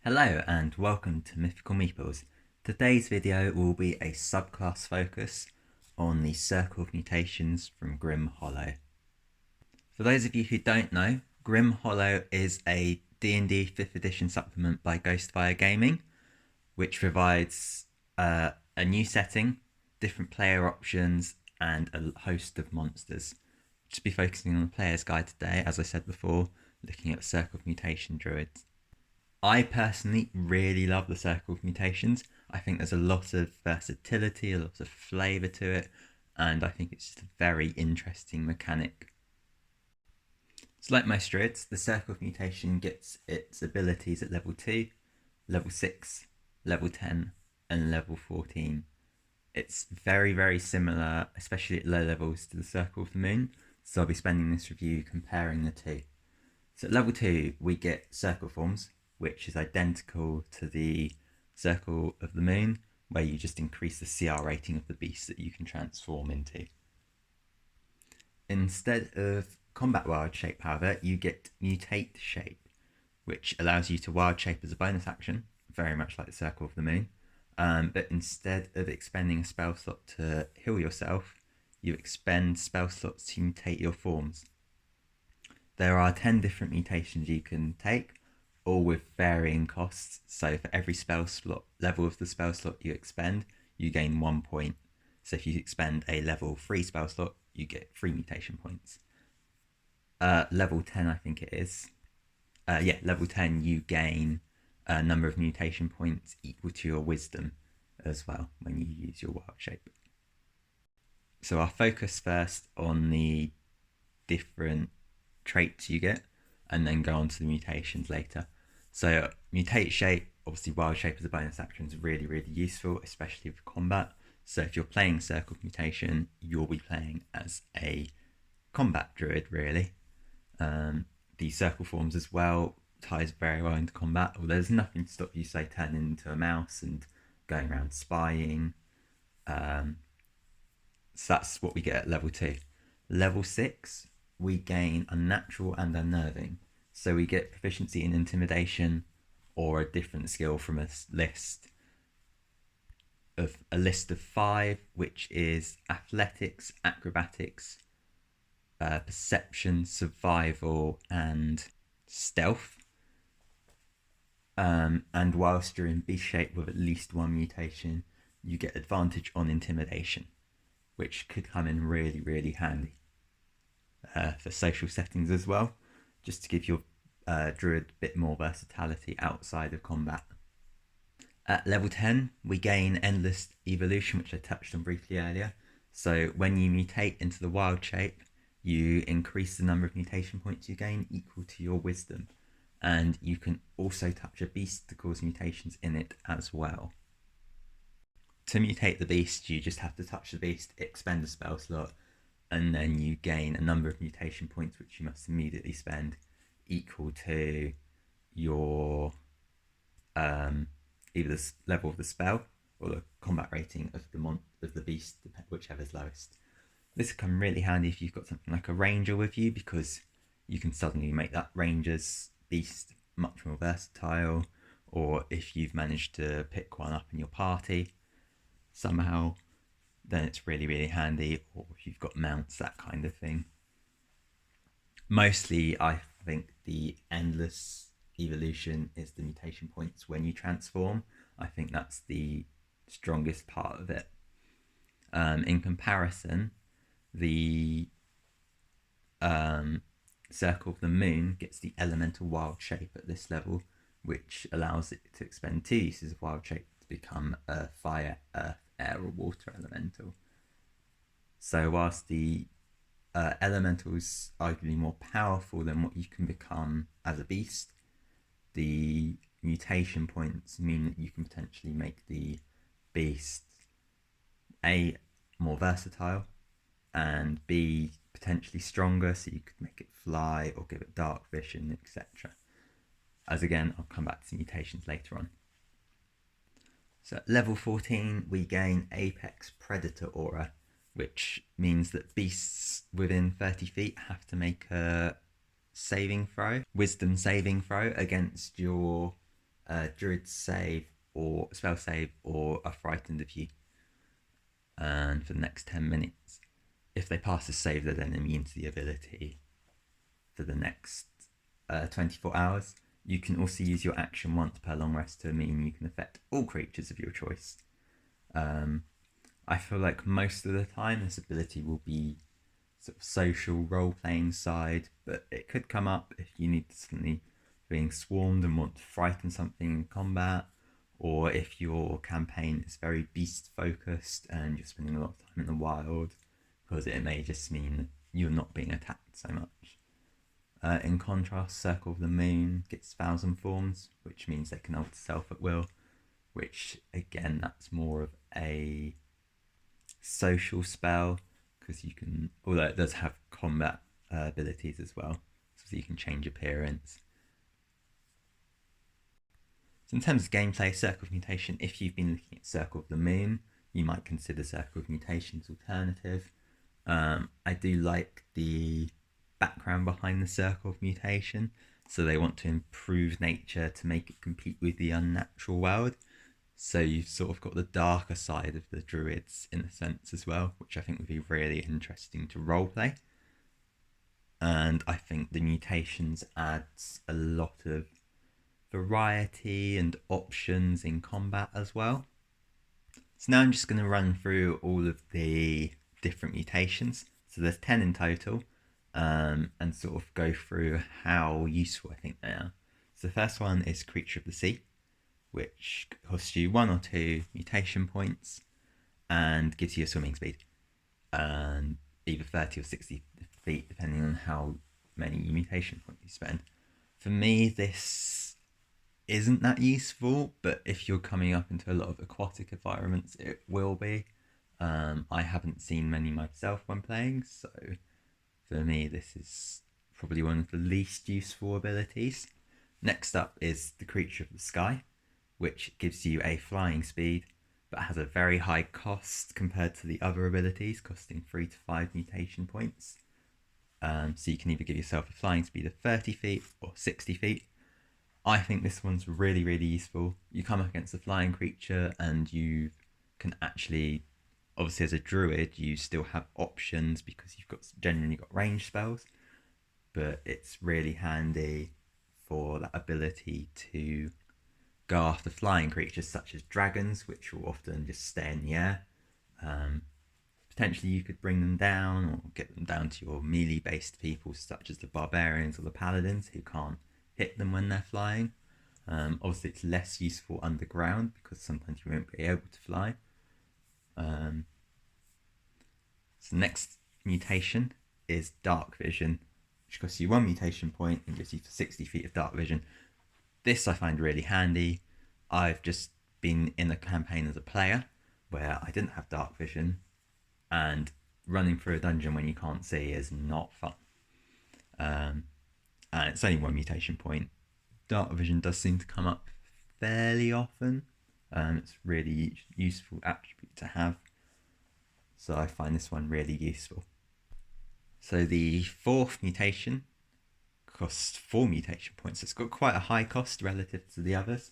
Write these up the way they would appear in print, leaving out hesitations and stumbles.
Hello and welcome to Mythical Meeples. Today's video will be a subclass focus on the Circle of Mutations from Grim Hollow. For those of you who don't know, Grim Hollow is a D&D 5th edition supplement by Ghostfire Gaming, which provides a new setting, different player options, and a host of monsters. I'll just be focusing on the player's guide today, as I said before, looking at Circle of Mutation Druids. I personally really love the Circle of Mutations. I think there's a lot of versatility, a lot of flavour to it, and I think it's just a very interesting mechanic. So like most Druids, the Circle of Mutation gets its abilities at level 2, level 6, level 10, and level 14. It's very, very similar, especially at low levels, to the Circle of the Moon, so I'll be spending this review comparing the two. So at level 2, we get Circle Forms, which is identical to the Circle of the Moon, where you just increase the CR rating of the beast that you can transform into. Instead of Combat Wild Shape, however, you get Mutate Shape, which allows you to Wild Shape as a bonus action, very much like the Circle of the Moon. But instead of expending a spell slot to heal yourself, you expend spell slots to mutate your forms. There are 10 different mutations you can take, all with varying costs. So for every spell slot level of the spell slot you expend, you gain 1 point. So if you expend a level 3 spell slot, you get 3 mutation points. Level 10, I think it is. Level 10, you gain a number of mutation points equal to your wisdom as well when you use your wild shape. So I'll focus first on the different traits you get and then go on to the mutations later. So Mutate Shape, obviously Wild Shape as a bonus action is really, really useful, especially with combat. So if you're playing Circle of Mutation, you'll be playing as a combat druid, really. The Circle Forms as well ties very well into combat, although there's nothing to stop you, say, turning into a mouse and going around spying. So that's what we get at level 2. Level 6, we gain Unnatural and Unnerving. So we get proficiency in Intimidation or a different skill from a list of 5, which is Athletics, Acrobatics, Perception, Survival, and Stealth. And whilst you're in beast shape with at least 1 mutation, you get advantage on Intimidation, which could come in really, really handy for social settings as well, just to give your druid a bit more versatility outside of combat. At level 10, we gain Endless Evolution, which I touched on briefly earlier. So when you mutate into the wild shape, you increase the number of mutation points you gain equal to your wisdom. And you can also touch a beast to cause mutations in it as well. To mutate the beast, you just have to touch the beast, expend a spell slot, and then you gain a number of mutation points which you must immediately spend, equal to your either the level of the spell or the combat rating of the beast, whichever's lowest. This can come really handy if you've got something like a ranger with you, because you can suddenly make that ranger's beast much more versatile, or if you've managed to pick one up in your party somehow, then it's really, really handy, or if you've got mounts, that kind of thing. Mostly, I think the Endless Evolution is the mutation points when you transform. I think that's the strongest part of it. In comparison, the Circle of the Moon gets the Elemental Wild Shape at this level, which allows it to expend 2 uses of Wild Shape to become a Fire, Earth, Air, or Water Elemental. So whilst the Elemental's arguably more powerful than what you can become as a beast, the mutation points mean that you can potentially make the beast A, more versatile, and B, potentially stronger, so you could make it fly or give it dark vision, etc. As again, I'll come back to mutations later on. So at level 14, we gain Apex Predator Aura, which means that beasts within 30 feet have to make a wisdom saving throw against your a Druid save or spell save or are frightened of you, and for the next 10 minutes. If they pass a save, they're then immune to the ability for the next 24 hours. You can also use your action once per long rest to mean you can affect all creatures of your choice. I feel like most of the time this ability will be sort of social role-playing side, but it could come up if you need to suddenly being swarmed and want to frighten something in combat, or if your campaign is very beast focused and you're spending a lot of time in the wild, because it may just mean you're not being attacked so much. In contrast, Circle of the Moon gets 1,000 forms, which means they can alter self at will, which again, that's more of a social spell, because you can, although it does have combat abilities as well, so you can change appearance. So in terms of gameplay, Circle of Mutation, if you've been looking at Circle of the Moon, you might consider Circle of Mutations alternative. I do like the background behind the Circle of Mutation, so they want to improve nature to make it compete with the Unnatural world. So you've sort of got the darker side of the Druids in a sense as well, which I think would be really interesting to roleplay. And I think the Mutations adds a lot of variety and options in combat as well. So now I'm just going to run through all of the different mutations. So there's 10 in total, and sort of go through how useful I think they are. So the first one is Creature of the Sea, which costs you 1 or 2 mutation points and gives you a swimming speed, and either 30 or 60 feet depending on how many mutation points you spend. For me, this isn't that useful, but if you're coming up into a lot of aquatic environments, it will be. I haven't seen many myself when playing, so for me this is probably one of the least useful abilities. Next up is the Creature of the Sky, which gives you a flying speed, but has a very high cost compared to the other abilities, costing 3 to 5 mutation points. So you can either give yourself a flying speed of 30 feet or 60 feet. I think this one's really, really useful. You come up against a flying creature and you can actually, obviously as a druid, you still have options because you've genuinely got range spells, but it's really handy for that ability to go after flying creatures such as dragons, which will often just stay in the air. Potentially you could bring them down or get them down to your melee based people such as the barbarians or the paladins who can't hit them when they're flying. Obviously it's less useful underground because sometimes you won't be able to fly. So next mutation is Dark Vision, which costs you 1 mutation point and gives you 60 feet of dark vision. This I find really handy. I've just been in a campaign as a player where I didn't have dark vision, and running through a dungeon when you can't see is not fun. And it's only 1 mutation point. Dark vision does seem to come up fairly often. It's a really useful attribute to have. So I find this one really useful. So the 4th mutation costs 4 mutation points. It's got quite a high cost relative to the others,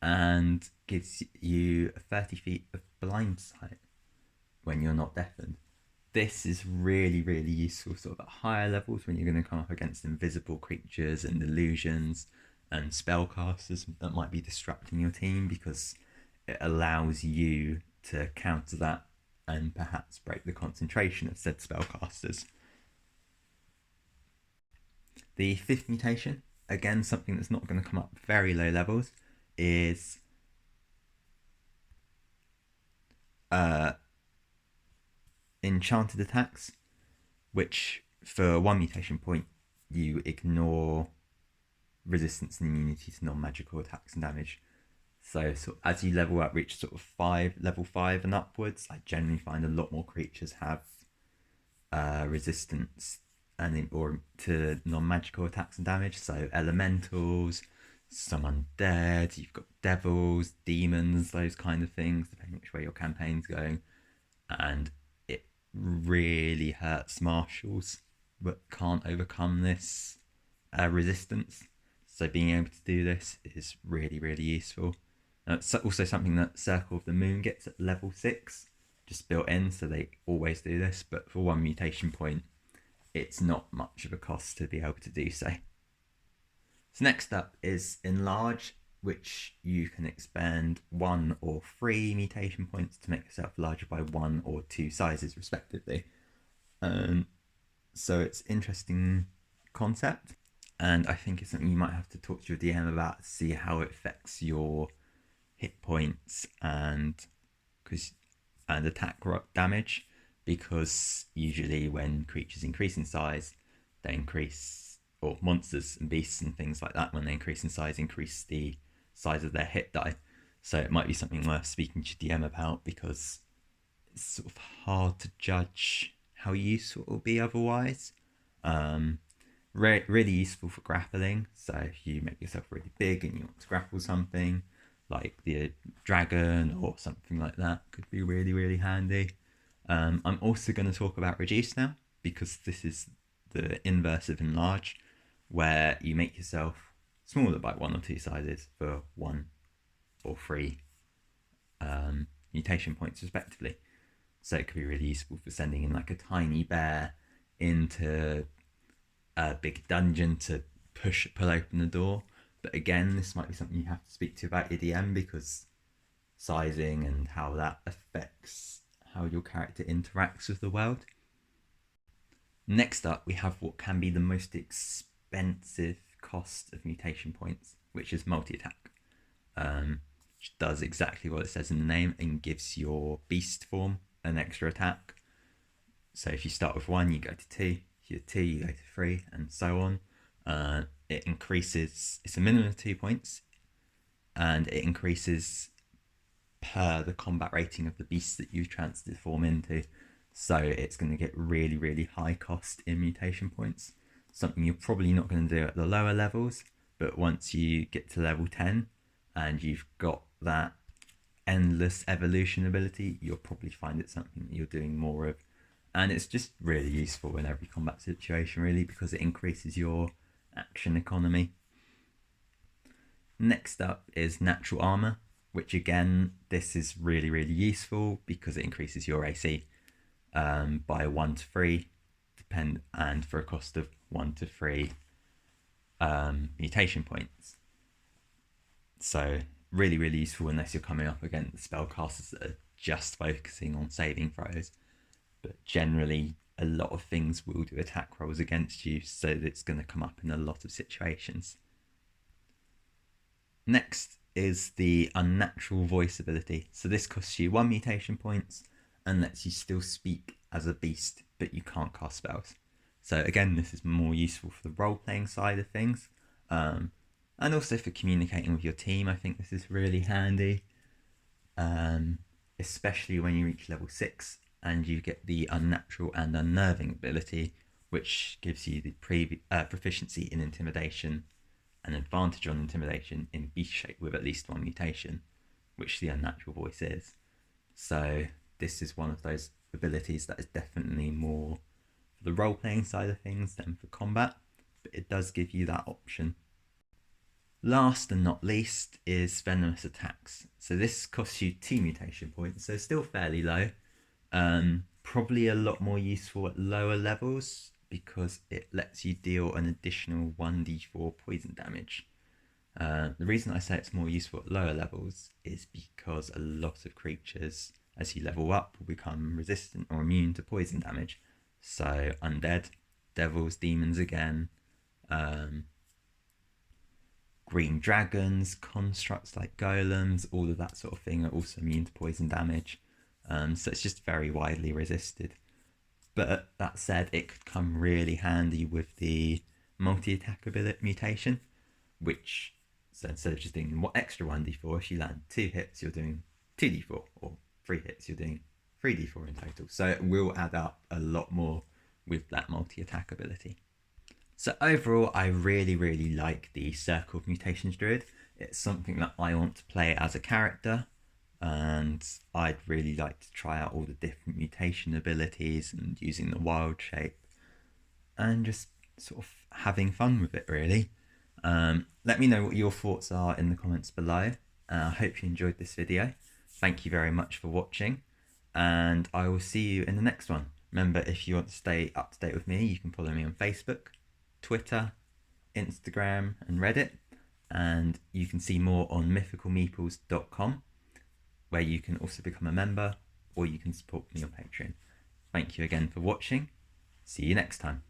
and gives you 30 feet of blind sight when you're not deafened. This is really, really useful sort of at higher levels when you're going to come up against invisible creatures and illusions and spellcasters that might be disrupting your team, because it allows you to counter that and perhaps break the concentration of said spellcasters. The 5th mutation, again something that's not going to come up very low levels, is Enchanted Attacks, which for 1 mutation point you ignore resistance and immunity to non-magical attacks and damage. So as you level up, reach sort of level 5 and upwards, I generally find a lot more creatures have resistance or to non-magical attacks and damage. So elementals, some undead, you've got devils, demons, those kind of things, depending which way your campaign's going. And it really hurts marshals that can't overcome this resistance. So being able to do this is really, really useful. It's also something that Circle of the Moon gets at level 6, just built in, so they always do this, but for 1 mutation point, it's not much of a cost to be able to do so. So next up is Enlarge, which you can expend 1 or 3 mutation points to make yourself larger by 1 or 2 sizes respectively. So it's interesting concept, and I think it's something you might have to talk to your DM about to see how it affects your hit points and attack damage, because usually when creatures increase in size, they increase, or monsters and beasts and things like that, when they increase in size, increase the size of their hit die. So it might be something worth speaking to your DM about, because it's sort of hard to judge how useful it will be otherwise. Really useful for grappling. So if you make yourself really big and you want to grapple something, like the dragon or something like that, could be really, really handy. I'm also going to talk about Reduce now, because this is the inverse of Enlarge, where you make yourself smaller by 1 or 2 sizes for 1 or 3 mutation points respectively. So it could be really useful for sending in like a tiny bear into a big dungeon to pull open the door. But again, this might be something you have to speak to about your DM, because sizing and how that affects how your character interacts with the world. Next up, we have what can be the most expensive cost of mutation points, which is multi-attack, which does exactly what it says in the name and gives your beast form an extra attack. So if you start with 1, you go to 2, if you're 2, you go to 3, and so on. It increases, it's a minimum of 2 points, and it increases per the combat rating of the beast that you transform into. So it's going to get really, really high cost in mutation points. Something you're probably not going to do at the lower levels, but once you get to level 10 and you've got that endless evolution ability, you'll probably find it something that you're doing more of. And it's just really useful in every combat situation, really, because it increases your action economy. Next up is Natural Armor, which again, this is really, really useful because it increases your AC by 1 to 3, and for a cost of 1 to 3 mutation points. So really, really useful unless you're coming up against spellcasters that are just focusing on saving throws. But generally, a lot of things will do attack rolls against you, so it's going to come up in a lot of situations. Next is the Unnatural Voice ability. So this costs you 1 mutation points and lets you still speak as a beast, but you can't cast spells. So again, this is more useful for the role-playing side of things, and also for communicating with your team. I think this is really handy, especially when you reach level 6 and you get the Unnatural and Unnerving ability, which gives you the proficiency in Intimidation, an advantage on Intimidation in beast shape with at least 1 mutation, which the Unnatural Voice is. So this is one of those abilities that is definitely more for the role-playing side of things than for combat, but it does give you that option. Last and not least is Venomous Attacks. So this costs you 2 mutation points, so still fairly low. Probably a lot more useful at lower levels because it lets you deal an additional 1d4 poison damage. The reason I say it's more useful at lower levels is because a lot of creatures, as you level up, will become resistant or immune to poison damage. So undead, devils, demons again, green dragons, constructs like golems, all of that sort of thing are also immune to poison damage. So it's just very widely resisted. But that said, it could come really handy with the multi-attack ability mutation, which, so instead of just doing what extra 1d4, if you land 2 hits, you're doing 2d4, or 3 hits, you're doing 3d4 in total. So it will add up a lot more with that multi-attack ability. So overall, I really, really like the Circle of Mutations Druid. It's something that I want to play as a character, and I'd really like to try out all the different mutation abilities and using the wild shape and just sort of having fun with it, really. Let me know what your thoughts are in the comments below. I hope you enjoyed this video. Thank you very much for watching, and I will see you in the next one. Remember, if you want to stay up to date with me, you can follow me on Facebook, Twitter, Instagram and Reddit, and you can see more on mythicalmeeples.com, where you can also become a member, or you can support me on Patreon. Thank you again for watching. See you next time.